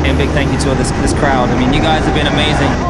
And big thank you to this crowd. I mean, you guys have been amazing.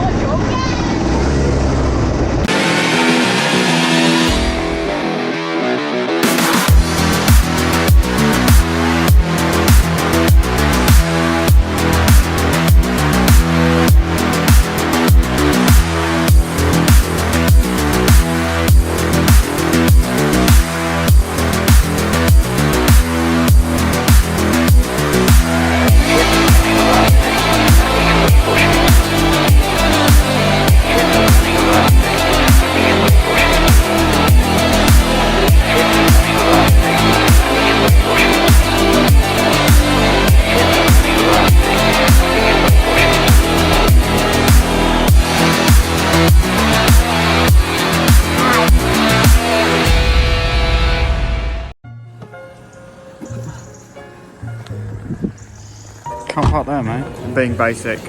Can't park there, mate. I'm being basic.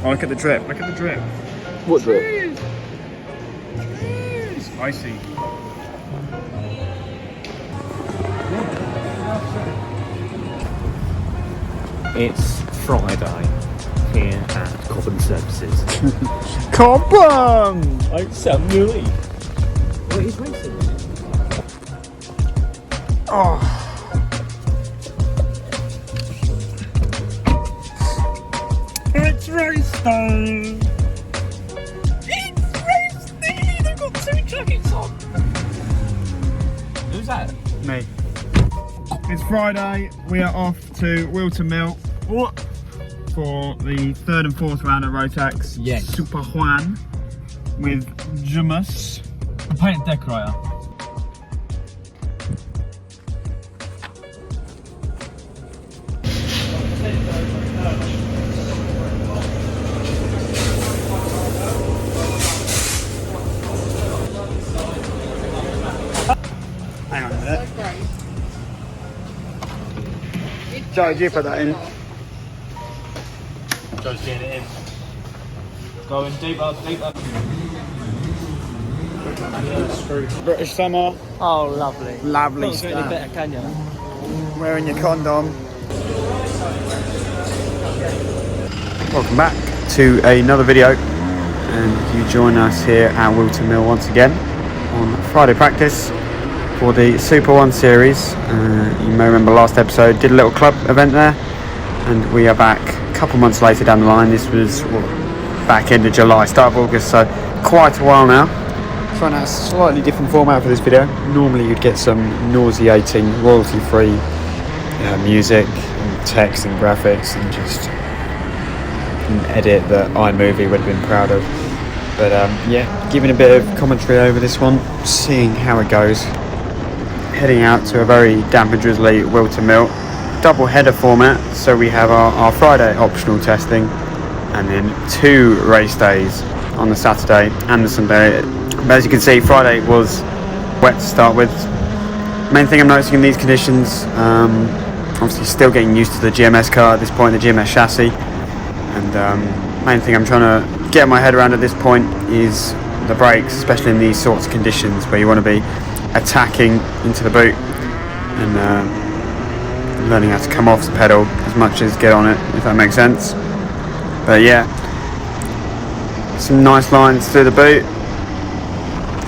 Oh, look at the drip. Look at the drip. What drip? It's icy. It's Friday here at Cobham Services. Cobham! Oh, Sam Newey. What is racing? Oh. It's race day! It's race day! They've got two jackets on! Who's that? Me. It's Friday, we are off to Whilton Mill for the third and fourth round of Rotax. Yes. Super Juan with Jumas. I'm paint decorator. Hang on a minute. Joe, did you put that in? Joe's getting it in. Going deeper, deeper. British summer. Oh, lovely. Lovely Can't get any stuff. better, can you? Wearing your condom. Welcome back to another video, and you join us here at Whilton Mill once again on Friday practice for the Super 1 series. You may remember last episode did a little club event there, and we are back a couple months later down the line. This was back end of July, start of August, so quite a while now. Trying out a slightly different format for this video. Normally you'd get some nauseating royalty free music and text and graphics and just an edit that iMovie would have been proud of, but yeah, giving a bit of commentary over this one, seeing how it goes. Heading out to a very damp and drizzly Whilton Mill, double header format, so we have our Friday optional testing and then 2 race days on the Saturday and the Sunday. But as you can see, Friday was wet to start with. Main thing I'm noticing in these conditions, obviously still getting used to the GMS car at this point, the GMS chassis, and main thing I'm trying to get my head around at this point is the brakes, especially in these sorts of conditions where you want to be attacking into the boot and learning how to come off the pedal as much as get on it, if that makes sense. But yeah, some nice lines through the boot,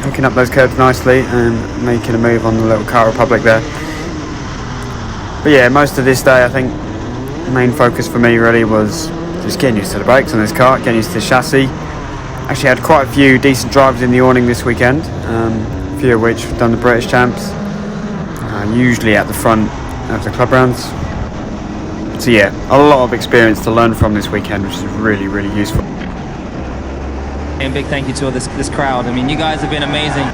hooking up those curves nicely and making a move on the little Car Republic there. But yeah, most of this day I think the main focus for me really was just getting used to the brakes on this car, getting used to the chassis. Actually had quite a few decent drivers in the awning this weekend, a few of which have done the British Champs, usually at the front of the club rounds. So yeah, a lot of experience to learn from this weekend, which is really, really useful. And big thank you to this crowd. I mean, you guys have been amazing.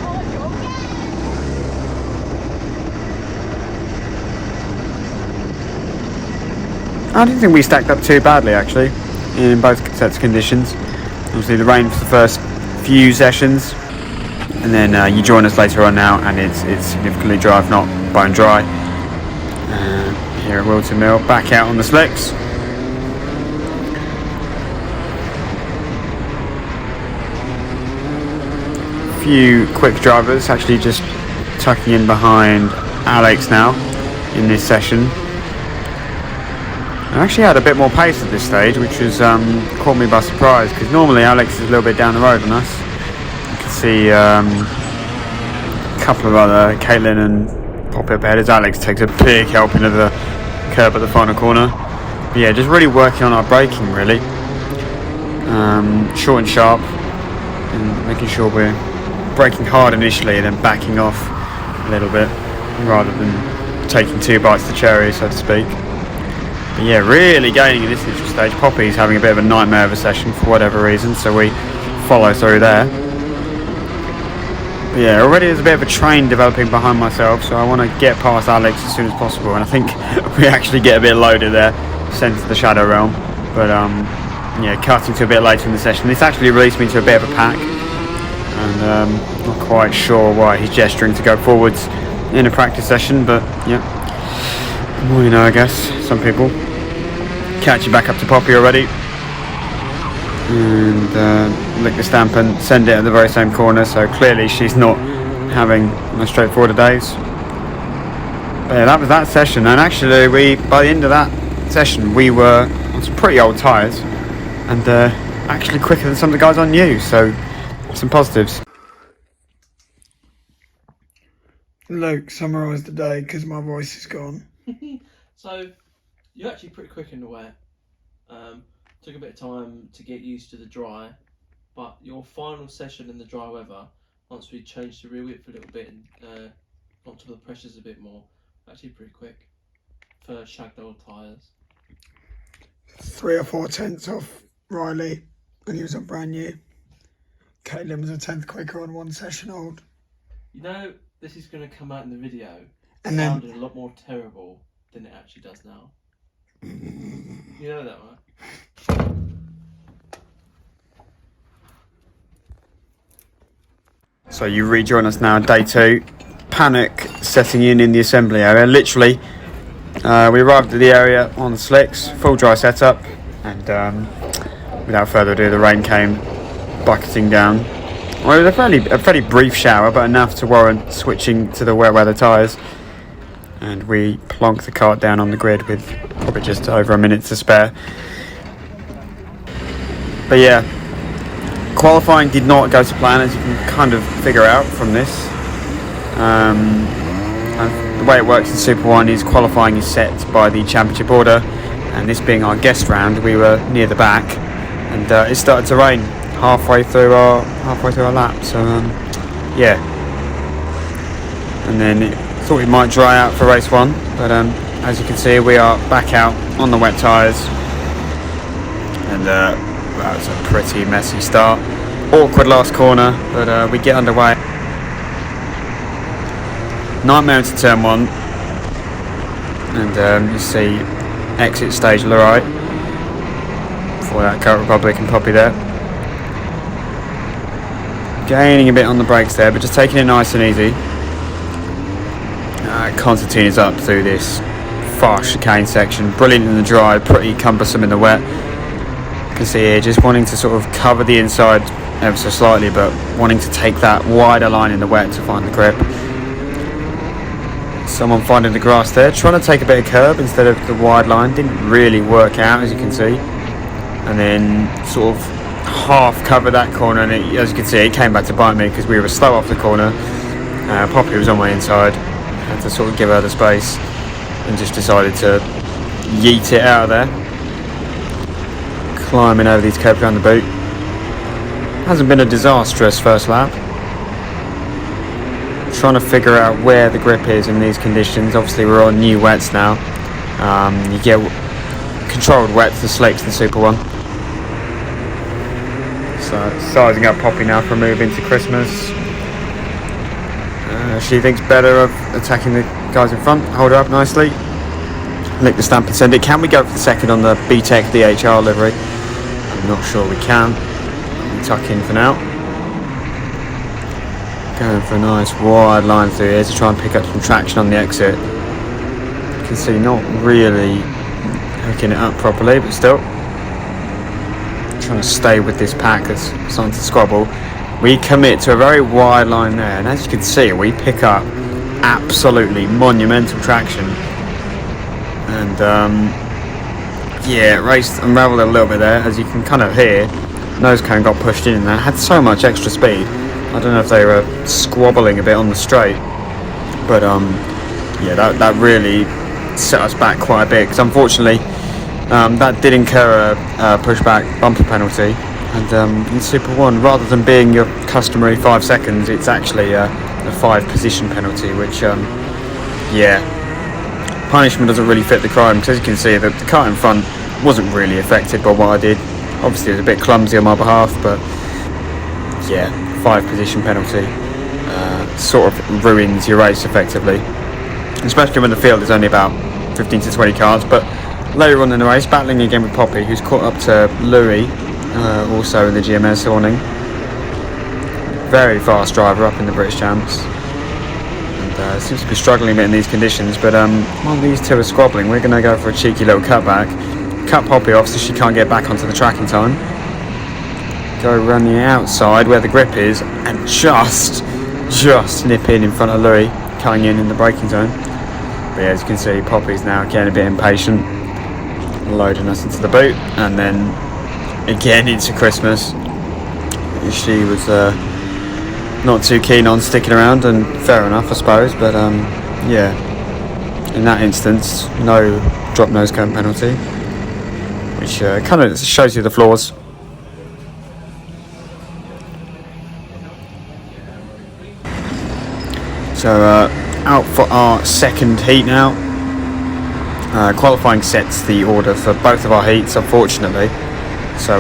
I didn't think we stacked up too badly actually in both sets of conditions. Obviously the rain for the first few sessions, and then you join us later on now and it's significantly dry, if not bone dry. Here at Whilton Mill, back out on the slicks. Few quick drivers actually just tucking in behind Alex now in this session. I actually had a bit more pace at this stage, which was caught me by surprise, because normally Alex is a little bit down the road on us. You can see a couple of other, Caitlin and Poppy up ahead, as Alex takes a big helping of the curb at the final corner. But yeah, just really working on our braking, really. Short and sharp, and making sure we're braking hard initially and then backing off a little bit, rather than taking 2 bites of the cherry, so to speak. But yeah, really gaining in this initial stage. Poppy's having a bit of a nightmare of a session for whatever reason, so we follow through there. But yeah, already there's a bit of a train developing behind myself, so I want to get past Alex as soon as possible, and I think we actually get a bit loaded there, sent to the Shadow Realm. But yeah, cutting to a bit later in the session. This actually released me to a bit of a pack, and not quite sure why he's gesturing to go forwards in a practice session, but yeah, well, you know, I guess some people. Catching back up to Poppy already, and lick the stamp and send it at the very same corner, so clearly she's not having a straightforward of days. But yeah, that was that session, and actually by the end of that session we were on some pretty old tyres, and actually quicker than some of the guys on new, so some positives. Luke, summarise the day because my voice is gone. So, you're actually pretty quick in the wet. Took a bit of time to get used to the dry, but your final session in the dry weather, once we changed the rear width a little bit and got to the pressures a bit more, actually pretty quick for shagged old tyres. 3 or 4 tenths off Riley, and he was on brand new. Caitlin was a 10th quicker on 1 session old. You know, this is going to come out in the video. It And then- sounded a lot more terrible than it actually does now. You know that, right? So you rejoin us now, day 2. Panic setting in the assembly area. Literally, we arrived at the area on the slicks, full dry setup, and without further ado, the rain came bucketing down. Well, it was a fairly brief shower, but enough to warrant switching to the wet weather tyres. And we plonked the cart down on the grid with probably just over a minute to spare. But yeah, qualifying did not go to plan, as you can kind of figure out from this. And the way it works in Super 1 is qualifying is set by the championship order, and this being our guest round, we were near the back, and it started to rain halfway through our lap. So yeah, and then thought we might dry out for race 1, but as you can see, we are back out on the wet tyres, and that was a pretty messy start. Awkward last corner, but we get underway. Nightmare into turn 1, and you see exit stage to the right for that Coat Republic and Poppy there. Gaining a bit on the brakes there, but just taking it nice and easy. Constantine is up through this fast chicane section, brilliant in the dry, pretty cumbersome in the wet. You can see here, just wanting to sort of cover the inside ever so slightly, but wanting to take that wider line in the wet to find the grip. Someone finding the grass there, trying to take a bit of curb instead of the wide line, didn't really work out, as you can see. And then sort of half cover that corner, and as you can see, it came back to bite me because we were slow off the corner. Poppy was on my inside, had to sort of give her the space, and just decided to yeet it out of there, climbing over these curbs around the boot. Hasn't been a disastrous first lap. Trying to figure out where the grip is in these conditions. Obviously we're on new wets now. You get controlled wets, the slicks in Super 1. So sizing up Poppy now for a move into Christmas. She thinks better of attacking the guys in front. Hold her up nicely. Lick the stamp and send it. Can we go for the second on the BTEC DHR livery? I'm not sure we can. Tuck in for now. Going for a nice wide line through here to try and pick up some traction on the exit. You can see not really hooking it up properly, but still trying to stay with this pack that's starting to squabble. We commit to a very wide line there, and as you can see, we pick up absolutely monumental traction, and yeah, race unravelled a little bit there, as you can kind of hear. Nose cone got pushed in and that had so much extra speed. I don't know if they were squabbling a bit on the straight, but yeah, that really set us back quite a bit, because unfortunately that did incur a pushback bumper penalty. And in Super 1, rather than being your customary 5 seconds, it's actually a 5 position penalty, which yeah, punishment doesn't really fit the crime, because as you can see, the car in front wasn't really affected by what I did. Obviously it was a bit clumsy on my behalf, but yeah, 5 position penalty sort of ruins your race effectively, especially when the field is only about 15 to 20 cars. But later on in the race, battling again with Poppy, who's caught up to Louis, also in the GMS awning. Very fast driver up in the British Champs, and seems to be struggling a bit in these conditions, but while these two are squabbling, we're going to go for a cheeky little cutback, cut Poppy off so she can't get back onto the track in time, go around the outside where the grip is, and just nip in front of Louis, cutting in the braking zone. But yeah, as you can see, Poppy's now getting a bit impatient, loading us into the boot, and then again into Christmas. She was not too keen on sticking around, and fair enough I suppose, but yeah, in that instance, no drop nose cone penalty, which kind of shows you the flaws. So out for our second heat now. Qualifying sets the order for both of our heats, unfortunately, so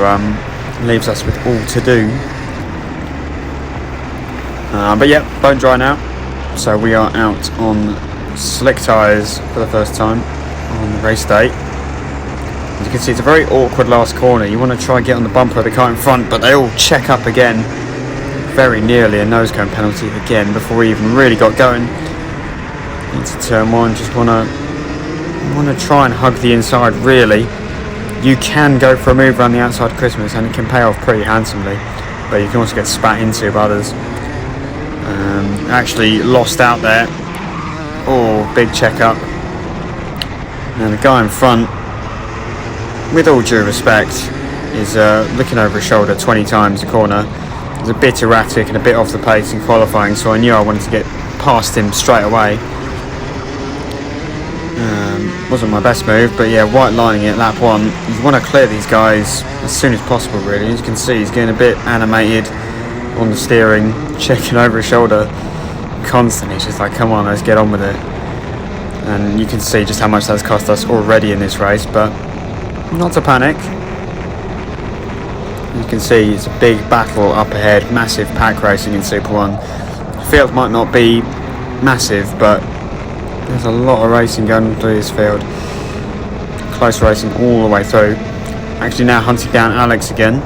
leaves us with all to do. But yeah, bone dry now, so we are out on slick tyres for the first time on the race day. As you can see, it's a very awkward last corner. You want to try and get on the bumper of the car in front, but they all check up again. Very nearly a nose cone penalty again before we even really got going into turn 1. Just want to try and hug the inside. Really, you can go for a move around the outside Christmas and it can pay off pretty handsomely, but you can also get spat into by others. Actually lost out there. Oh, big check up. Now the guy in front, with all due respect, is looking over his shoulder 20 times a corner. He was a bit erratic and a bit off the pace in qualifying, so I knew I wanted to get past him straight away. Wasn't my best move, but yeah, white lining it lap 1. You want to clear these guys as soon as possible, really. As you can see, he's getting a bit animated on the steering, checking over his shoulder constantly. It's just like, come on, let's get on with it. And you can see just how much that's cost us already in this race, but not to panic. You can see it's a big battle up ahead, massive pack racing in Super 1. The field might not be massive, but there's a lot of racing going through this field. Close racing all the way through. Actually now hunting down Alex again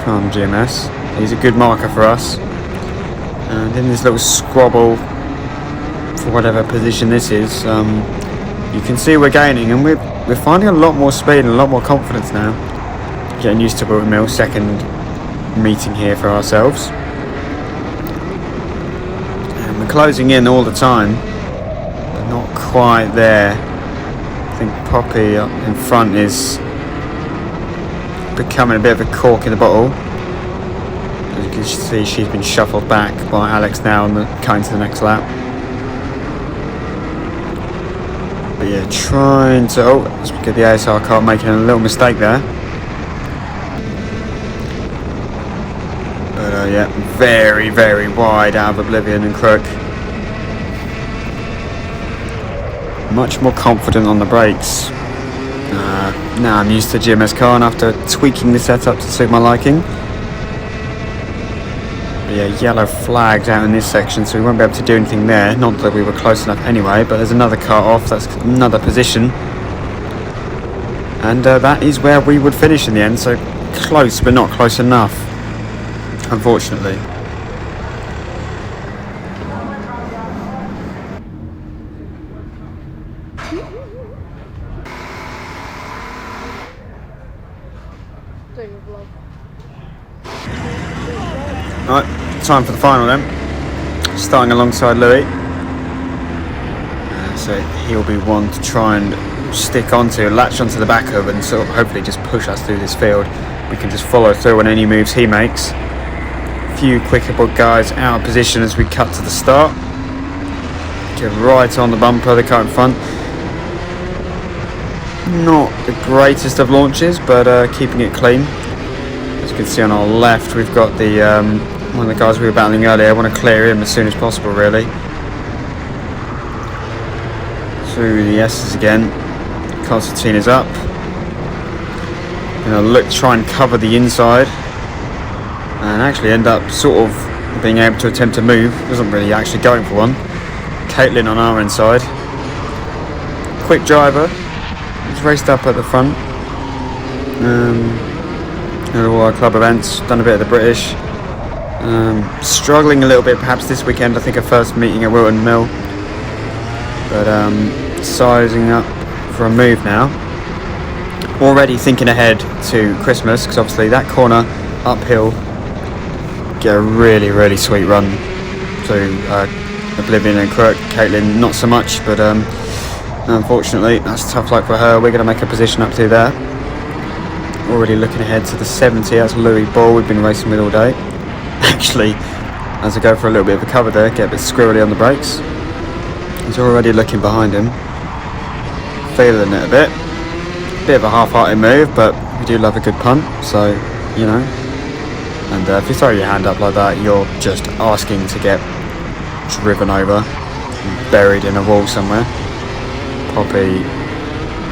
from GMS. He's a good marker for us. And in this little squabble for whatever position this is, you can see we're gaining, and we're finding a lot more speed and a lot more confidence now. Getting used to Whilton Mill, second meeting here for ourselves. And we're closing in all the time, but not quite there. I think Poppy up in front is becoming a bit of a cork in the bottle. As you can see, she's been shuffled back by Alex now and coming to the next lap. But yeah, trying to... Oh, let's get the ASR car making a little mistake there. But yeah, very, very wide out of Oblivion and Crook. Much more confident on the brakes. Now I'm used to GMS car, and after tweaking the setup to suit my liking. But yeah, yellow flags out in this section, so we won't be able to do anything there. Not that we were close enough anyway, but there's another car off, that's another position. And that is where we would finish in the end, so close but not close enough, unfortunately. Alright, time for the final then. Starting alongside Louis. So he'll be one to try and stick onto, latch onto the back of, and sort of hopefully just push us through this field. We can just follow through on any moves he makes. A few quicker guys out of position as we cut to the start. Get right on the bumper, the car in front. Not the greatest of launches, but keeping it clean. As you can see on our left, we've got the one of the guys we were battling earlier. I want to clear him as soon as possible, really. Through the S's again. Constantina's up. Gonna look to try and cover the inside, and actually end up sort of being able to attempt to move. Wasn't really actually going for one. Caitlin on our inside. Quick driver. He's raced up at the front. At all our club events, done a bit of the British. Struggling a little bit perhaps this weekend. I think a first meeting at Whilton Mill. But sizing up for a move now. Already thinking ahead to Christmas, because obviously that corner uphill, get a really, really sweet run to Oblivion and Crook. Caitlin not so much, but unfortunately that's tough luck for her. We're going to make a position up to there. Already looking ahead to the 70. That's Louis Ball we've been racing with all day. Actually, as I go for a little bit of a cover there, get a bit squirrely on the brakes. He's already looking behind him, feeling it a bit. Bit of a half-hearted move, but we do love a good punt, so you know. And if you throw your hand up like that, you're just asking to get driven over, buried in a wall somewhere. Poppy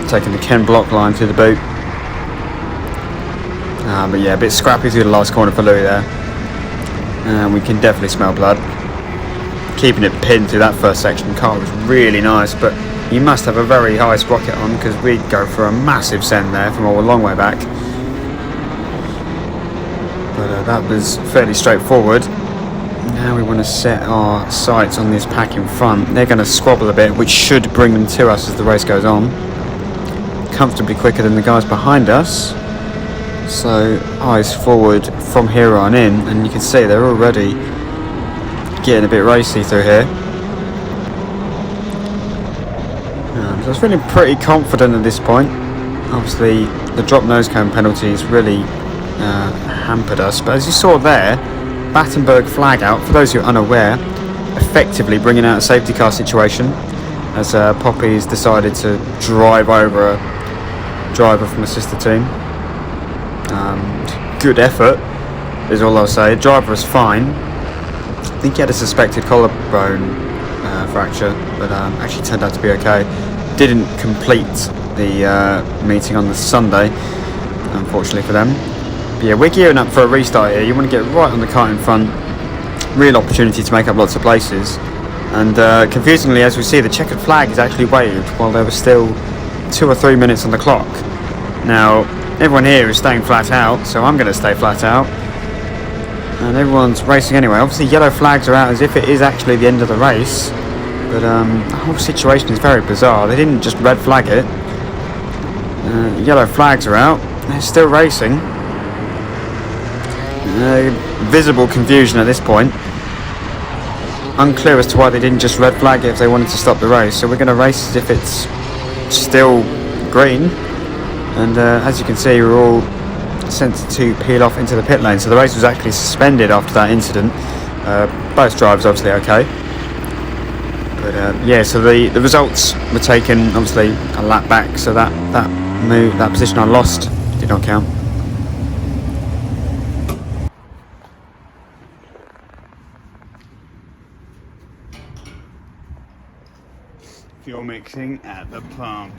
taking the Ken block line through the boot. But yeah, a bit scrappy through the last corner for Louis there. And we can definitely smell blood. Keeping it pinned through that first section. The car was really nice, but you must have a very high sprocket on, because we'd go for a massive send there from a long way back. But that was fairly straightforward. Now we want to set our sights on this pack in front. They're going to squabble a bit, which should bring them to us as the race goes on. Comfortably quicker than the guys behind us. So eyes forward from here on in, and you can see they're already getting a bit racy through here. So I was feeling pretty confident at this point. Obviously the drop nose cone penalties really hampered us, but as you saw there, Battenberg flag out, for those who are unaware, effectively bringing out a safety car situation, as Poppy's decided to drive over a driver from a sister team. Good effort is all I'll say. Driver was fine. I think he had a suspected collarbone fracture, but actually turned out to be okay. Didn't complete the meeting on the Sunday, unfortunately for them. But yeah, we're gearing up for a restart here. You want to get right on the car in front. Real opportunity to make up lots of places. And confusingly, as we see, the checkered flag is actually waved while there was still 2 or 3 minutes on the clock. Now, everyone here is staying flat out, so I'm going to stay flat out. And everyone's racing anyway. Obviously, yellow flags are out as if it is actually the end of the race. But the whole situation is very bizarre. They didn't just red flag it. Yellow flags are out. They're still racing. Visible confusion at this point. Unclear as to why they didn't just red flag it if they wanted to stop the race. So we're going to race as if it's still green. And as you can see, we're all sent to peel off into the pit lane. So the race was actually suspended after that incident. Both drivers obviously okay. But yeah, so the results were taken obviously a lap back. So that position I lost did not count. Fuel mixing at the pump.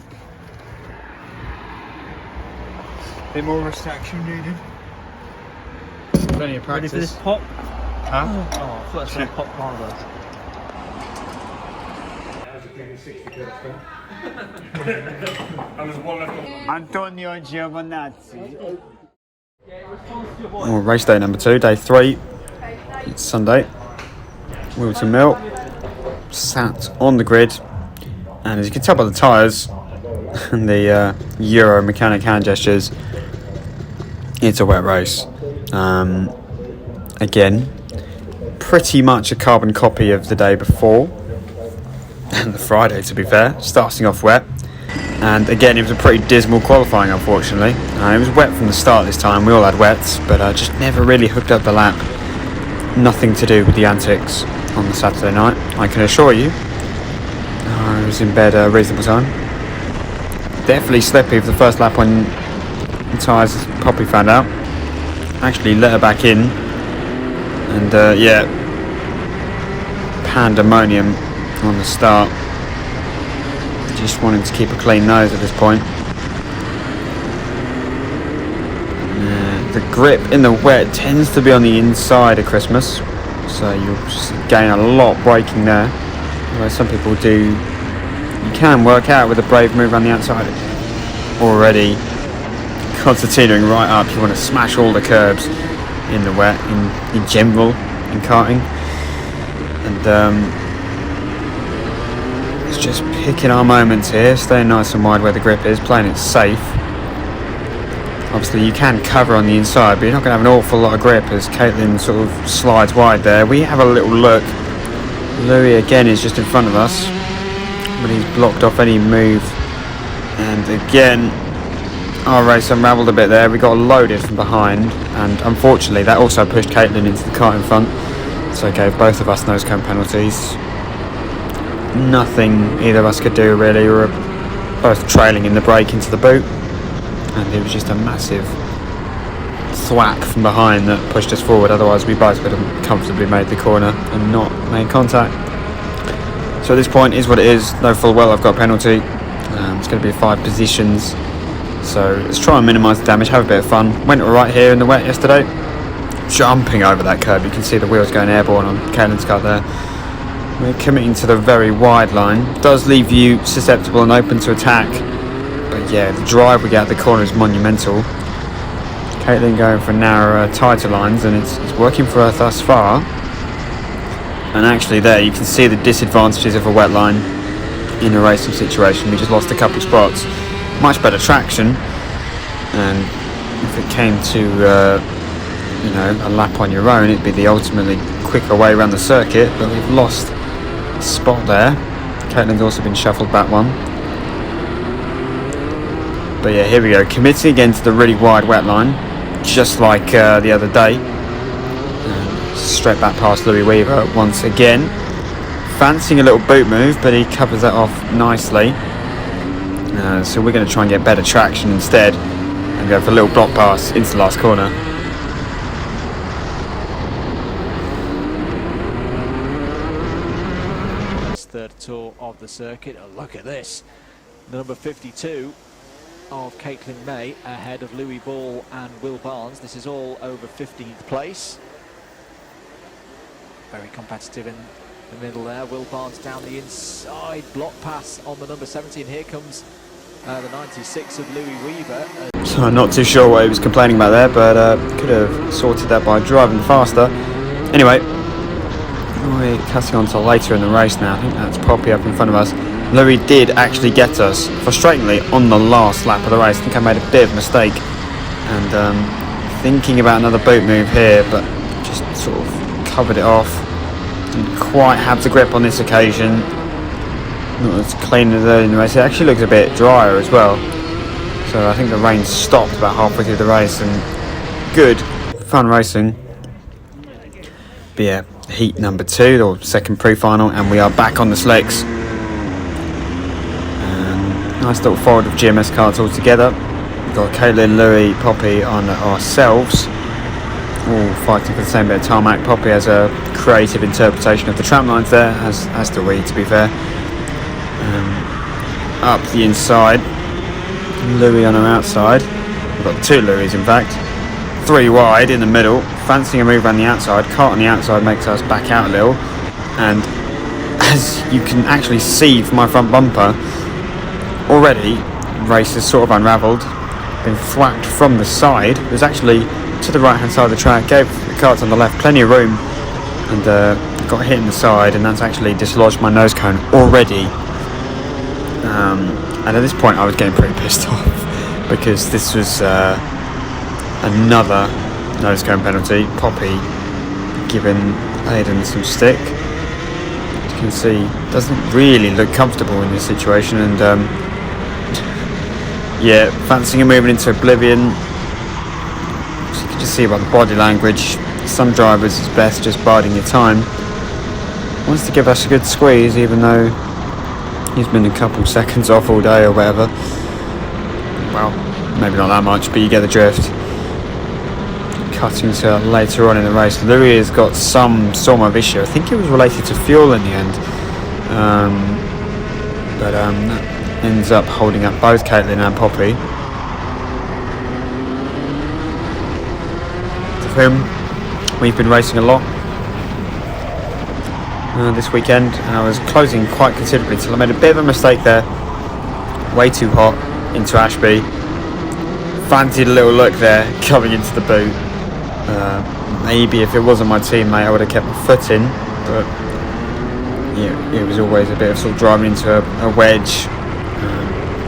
Bit more restriction needed. Plenty of practice. Ready for this pop? Huh? Oh, I thought that's a pop harder. Antonio Giovinazzi. Oh, race day number 2, day 3. It's Sunday. Whilton Mill. Sat on the grid. And as you can tell by the tyres and the Euro mechanic hand gestures, it's a wet race. Again, pretty much a carbon copy of the day before. And the Friday, to be fair, starting off wet. And again, it was a pretty dismal qualifying, unfortunately. It was wet from the start this time. We all had wets, but just never really hooked up the lap. Nothing to do with the antics on the Saturday night, I can assure you. I was in bed a reasonable time. Definitely slippy for the first lap when the tyres Poppy found out. Actually let her back in, and yeah, pandemonium on the start. Just wanting to keep a clean nose at this point. The grip in the wet tends to be on the inside of Christmas, so you'll gain a lot braking there. Where some people do, you can work out with a brave move around the outside. Already concertinaing right up, you want to smash all the curbs in the wet, in general, in karting. And it's just picking our moments here, staying nice and wide where the grip is, playing it safe. Obviously you can cover on the inside, but you're not going to have an awful lot of grip as Caitlin sort of slides wide there. We have a little look. Louis again is just in front of us, but he's blocked off any move. And again, our race unravelled a bit there. We got loaded from behind, and unfortunately that also pushed Caitlin into the car in front, so gave both of us nose cone penalties. Nothing either of us could do really. We were both trailing in the brake into the boot, and it was just a massive thwack from behind that pushed us forward. Otherwise we both would have comfortably made the corner and not made contact. So at this point is what it is. Know full well I've got a penalty. It's going to be 5 positions, so let's try and minimise the damage, have a bit of fun. Went alright here in the wet yesterday, jumping over that curb. You can see the wheels going airborne on Caitlin's car there. We're committing to the very wide line. Does leave you susceptible and open to attack, but yeah, the drive we get at the corner is monumental. Caitlin going for narrower, tighter lines, and it's working for her thus far. And actually there you can see the disadvantages of a wet line in a racing situation. We just lost a couple spots. Much better traction, and if it came to you know, a lap on your own, it'd be the ultimately quicker way around the circuit, but we've lost a spot there. Caitlin's also been shuffled back one. But yeah, here we go, committing again to the really wide wet line, just like the other day. Straight back past Louis Weaver once again. Fancying a little boot move, but he covers that off nicely. So we're going to try and get better traction instead and go for a little block pass into the last corner. Third tour of the circuit. Oh, look at this. Number 52 of Caitlin May ahead of Louis Ball and Will Barnes. This is all over 15th place. Very competitive in the middle there. Will Barnes down the inside, block pass on the number 17. Here comes the 96 of Louis Weaver. So I'm not too sure what he was complaining about there, but could have sorted that by driving faster. Anyway, we're cutting on to later in the race now. I think that's Poppy up in front of us. Louis did actually get us, frustratingly, on the last lap of the race. I think I made a bit of a mistake, and thinking about another boot move here, but just sort of covered it off. Didn't quite have the grip on this occasion. Not as clean as early in the race. It actually looks a bit drier as well. So I think the rain stopped about halfway through the race, and good, fun racing. But yeah, heat number 2, or second pre-final, and we are back on the slicks. Nice little forward of GMS cards all together. We've got Caitlin, Louis, Poppy on ourselves, all fighting for the same bit of tarmac. Poppy has a creative interpretation of the tram lines there, as do we, to be fair. Up the inside, Louis on our outside. We've got 2 Louis in fact. 3 wide in the middle, fancying a move around the outside. Cart on the outside makes us back out a little, and as you can actually see from my front bumper, already race has sort of unravelled, been thwacked from the side. It was actually to the right hand side of the track, gave the carts on the left plenty of room, and got hit in the side, and that's actually dislodged my nose cone already. And at this point I was getting pretty pissed off, because this was another nose cone penalty. Poppy giving Aidan some stick. As you can see, doesn't really look comfortable in this situation, and yeah, fancying moving into oblivion. So you can just see by the body language, some drivers it's best just biding your time. Wants to give us a good squeeze, even though he's been a couple seconds off all day or whatever. Well, maybe not that much, but you get the drift. Cutting to later on in the race, Louis has got some sort of issue. I think it was related to fuel in the end, but that ends up holding up both Caitlin and Poppy. For him, we've been racing a lot this weekend, and I was closing quite considerably until I made a bit of a mistake there. Way too hot into Ashby. Fancied a little look there coming into the boot. Maybe if it wasn't my teammate I would have kept my foot in, but yeah, it was always a bit of sort of driving into a wedge.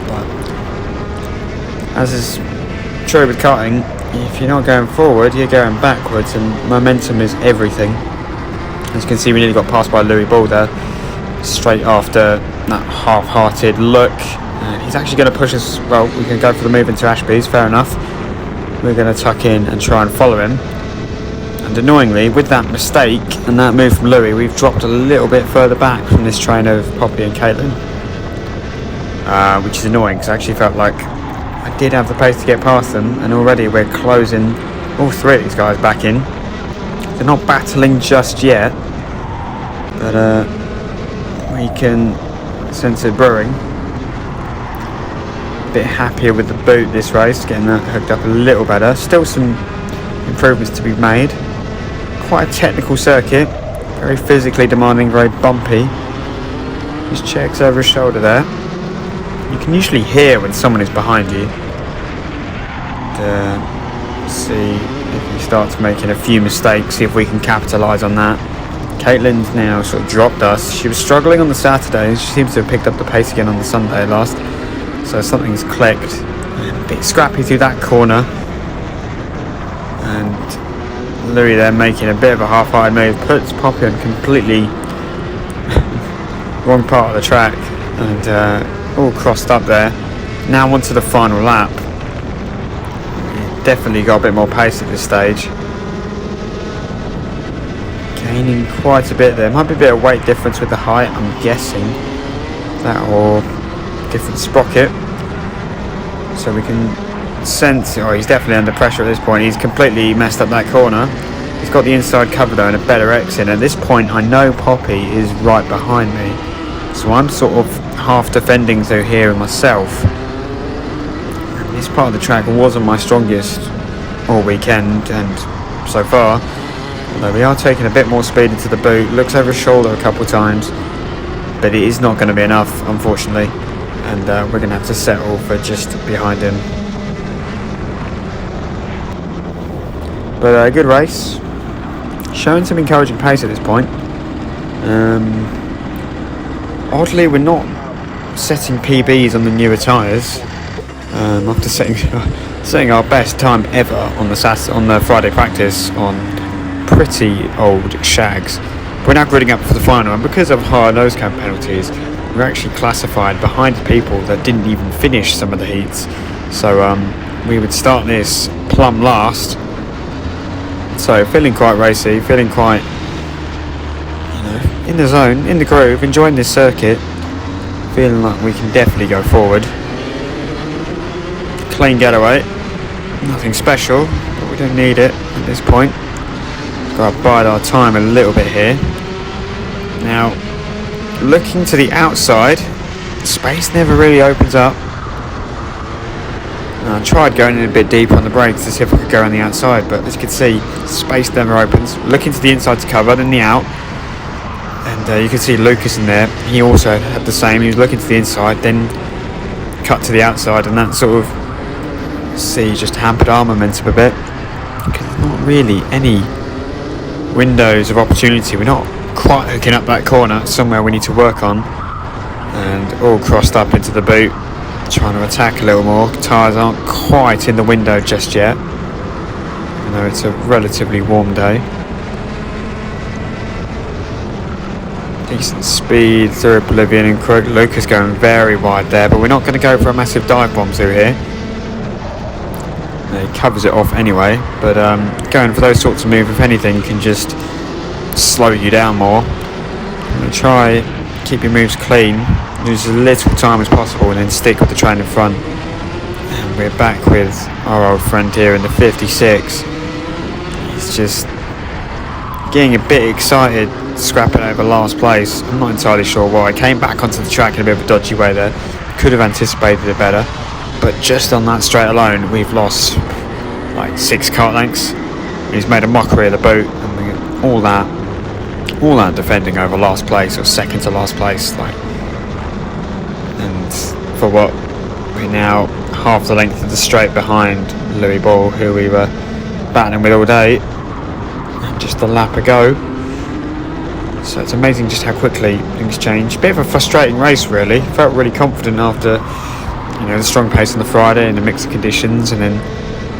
But as is true with karting, if you're not going forward, you're going backwards, and momentum is everything. As you can see, we nearly got passed by Louis Ball there, straight after that half-hearted look. He's actually going to push us. Well, we can go for the move into Ashby's, fair enough. We're going to tuck in and try and follow him. And annoyingly, with that mistake and that move from Louis, we've dropped a little bit further back from this train of Poppy and Caitlin, which is annoying because I actually felt like I did have the pace to get past them, and already we're closing all three of these guys back in. They're not battling just yet, but we can sense it brewing. Bit happier with the boot this race, getting that hooked up a little better. Still some improvements to be made. Quite a technical circuit, very physically demanding, very bumpy. Just checks over his shoulder there. You can usually hear when someone is behind you. See if he starts making a few mistakes, see if we can capitalise on that. Caitlin's now sort of dropped us. She was struggling on the Saturday. She seems to have picked up the pace again on the Sunday last. So something's clicked. A bit scrappy through that corner. And Louis there making a bit of a half-hearted move. Puts Poppy on completely wrong part of the track. And all crossed up there. Now onto the final lap. Definitely got a bit more pace at this stage. Gaining quite a bit there. Might be a bit of weight difference with the height, I'm guessing. That or different sprocket. So we can sense, oh, he's definitely under pressure at this point. He's completely messed up that corner. He's got the inside cover though and a better exit. At this point I know Poppy is right behind me, so I'm sort of half defending through here myself. And this part of the track wasn't my strongest all weekend and so far, although we are taking a bit more speed into the boot. Looks over his shoulder a couple of times, but it is not going to be enough, unfortunately, and we're going to have to settle for just behind him. But a good race, showing some encouraging pace at this point. Oddly, we're not setting PBs on the newer tyres after setting our best time ever on the Friday practice on pretty old shags. We're now gridding up for the final, and because of higher nose cam penalties, we're actually classified behind people that didn't even finish some of the heats. So we would start this plumb last. So feeling quite racy, feeling quite, in the zone, in the groove, enjoying this circuit, feeling like we can definitely go forward. Clean getaway, nothing special, but we don't need it at this point. Got to bide our time a little bit here. Now, looking to the outside, space never really opens up. I tried going in a bit deeper on the brakes to see if I could go on the outside, but as you can see, space never opens. Looking to the inside to cover, then the out. And you can see Lucas in there. He also had the same. He was looking to the inside, then cut to the outside, and that sort of, just hampered our momentum a bit. Because there's not really any windows of opportunity. We're not quite hooking up that corner. Somewhere we need to work on. And all crossed up into the boot, trying to attack a little more. Tyres aren't quite in the window just yet, even though it's a relatively warm day. decent speed through Oblivion, and Lucas going very wide there, but we're not going to go for a massive dive bomb through here. He covers it off anyway, but going for those sorts of moves, if anything, can just slow you down more. Try keep your moves clean, lose as little time as possible, and then stick with the train in front. And we're back with our old friend here in the 56. He's just getting a bit excited, scrapping over last place. I'm not entirely sure why. I came back onto the track in a bit of a dodgy way there. Could have anticipated it better. But just on that straight alone, we've lost like 6 kart lengths. He's made a mockery of the boot, and all that defending over last place, or second to last place, like, and for what, we're now half the length of the straight behind Louis Ball, who we were battling with all day, and just a lap ago. So it's amazing just how quickly things change. Bit of a frustrating race, really. Felt really confident after, you know, the strong pace on the Friday and the mix of conditions, and then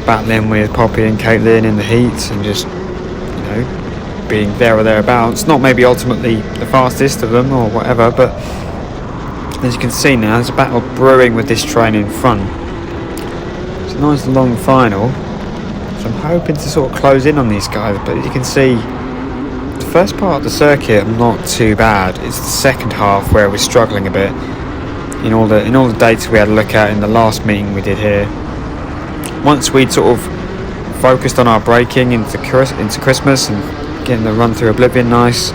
battling with Poppy and Caitlin in the heats, and just, you know, being there or thereabouts. Not maybe ultimately the fastest of them or whatever, but as you can see now, there's a battle brewing with this train in front. It's a nice long final, so I'm hoping to sort of close in on these guys, but as you can see, the first part of the circuit not too bad. It's the second half where we're struggling a bit. In all the data we had a look at in the last meeting we did here, once we'd sort of focused on our braking into Christmas and getting the run through Oblivion nice,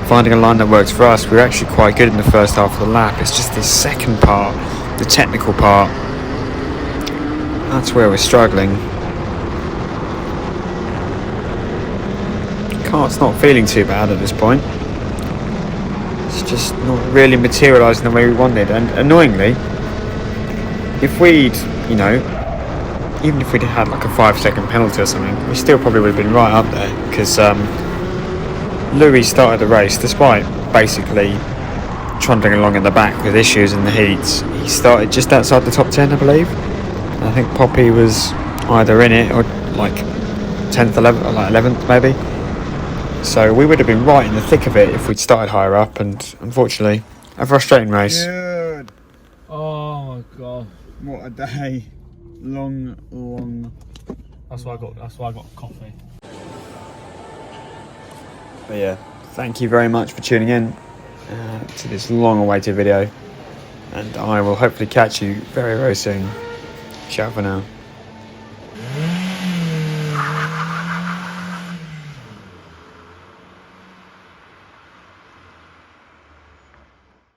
finding a line that works for us, we were actually quite good in the first half of the lap. It's just this second part, the technical part, that's where we're struggling. Kart's not feeling too bad at this point. It's just not really materialising the way we wanted, and annoyingly, if we'd, you know, even if we'd had like a 5-second penalty or something, we still probably would have been right up there, because Louis started the race despite basically trundling along in the back with issues in the heats. He started just outside the top 10, I believe. And I think Poppy was either in it or like 10th, 11th, or like 11th maybe. So we would have been right in the thick of it if we'd started higher up, and unfortunately, a frustrating race. Good. Oh my god. What a day. Long. That's why I got coffee. But yeah, thank you very much for tuning in to this long awaited video, and I will hopefully catch you very, very soon. Ciao for now.